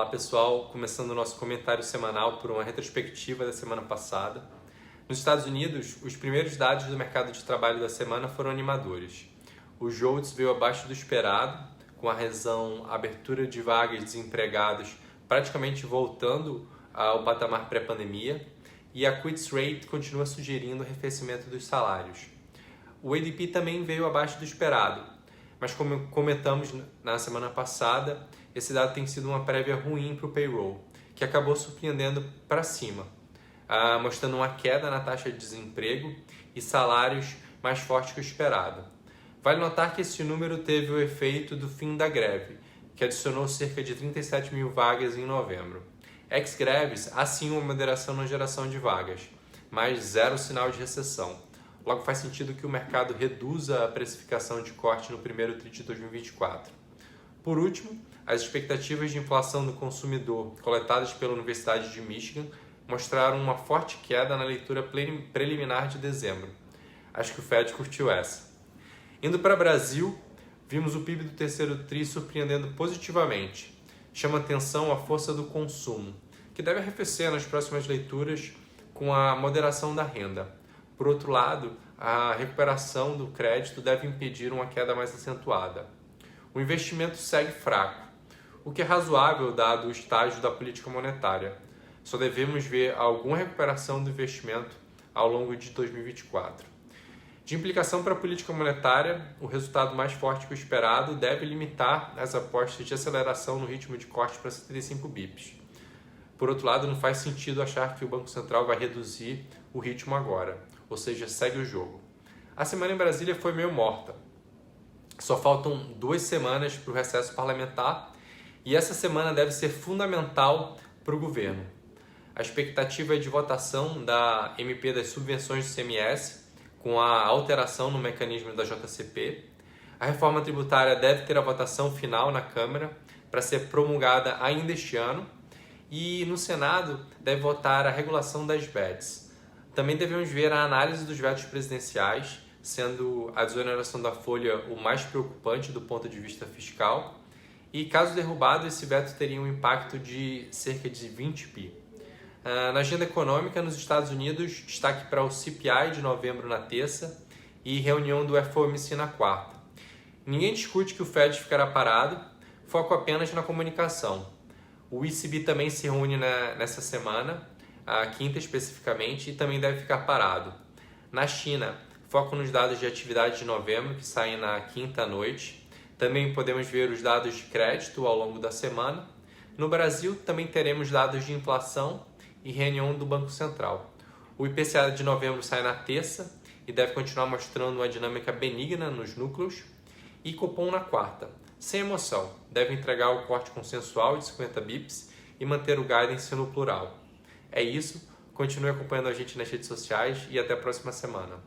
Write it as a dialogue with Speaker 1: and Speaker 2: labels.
Speaker 1: Olá pessoal, começando o nosso comentário semanal por uma retrospectiva da semana passada. Nos Estados Unidos, os primeiros dados do mercado de trabalho da semana foram animadores. O JOLTS veio abaixo do esperado, com a razão abertura de vagas desempregados praticamente voltando ao patamar pré-pandemia, e a quits rate continua sugerindo arrefecimento dos salários. O ADP também veio abaixo do esperado, mas como comentamos na semana passada, esse dado tem sido uma prévia ruim para o payroll, que acabou surpreendendo para cima, mostrando uma queda na taxa de desemprego e salários mais fortes que o esperado. Vale notar que esse número teve o efeito do fim da greve, que adicionou cerca de 37 mil vagas em novembro. Ex-greves, há sim uma moderação na geração de vagas, mas zero sinal de recessão. Logo faz sentido que o mercado reduza a precificação de corte no primeiro TRI de 2024. Por último, as expectativas de inflação do consumidor coletadas pela Universidade de Michigan mostraram uma forte queda na leitura preliminar de dezembro. Acho que o Fed curtiu essa. Indo para o Brasil, vimos o PIB do terceiro TRI surpreendendo positivamente. Chama atenção a força do consumo, que deve arrefecer nas próximas leituras com a moderação da renda. Por outro lado, a recuperação do crédito deve impedir uma queda mais acentuada. O investimento segue fraco, o que é razoável dado o estágio da política monetária. Só devemos ver alguma recuperação do investimento ao longo de 2024. De implicação para a política monetária, o resultado mais forte que o esperado deve limitar as apostas de aceleração no ritmo de corte para 75 bips. Por outro lado, não faz sentido achar que o Banco Central vai reduzir o ritmo agora, ou seja, segue o jogo. A semana em Brasília foi meio morta. Só faltam 2 semanas para o recesso parlamentar e essa semana deve ser fundamental para o governo. A expectativa é de votação da MP das subvenções do ICMS, com a alteração no mecanismo da JCP. A reforma tributária deve ter a votação final na Câmara para ser promulgada ainda este ano e no Senado deve votar a regulação das BEDs. Também devemos ver a análise dos vetos presidenciais, sendo a desoneração da folha o mais preocupante do ponto de vista fiscal. E caso derrubado, esse veto teria um impacto de cerca de 20 bi. Na agenda econômica, nos Estados Unidos, destaque para o CPI de novembro na terça e reunião do FOMC na quarta. Ninguém discute que o Fed ficará parado, foco apenas na comunicação. O ECB também se reúne nessa semana, a quinta especificamente, e também deve ficar parado. Na China, foco nos dados de atividade de novembro, que saem na quinta à noite. Também podemos ver os dados de crédito ao longo da semana. No Brasil, também teremos dados de inflação e reunião do Banco Central. O IPCA de novembro sai na terça e deve continuar mostrando uma dinâmica benigna nos núcleos. E Copom na quarta. Sem emoção, deve entregar o corte consensual de 50 bips e manter o guidance no plural. É isso, continue acompanhando a gente nas redes sociais e até a próxima semana.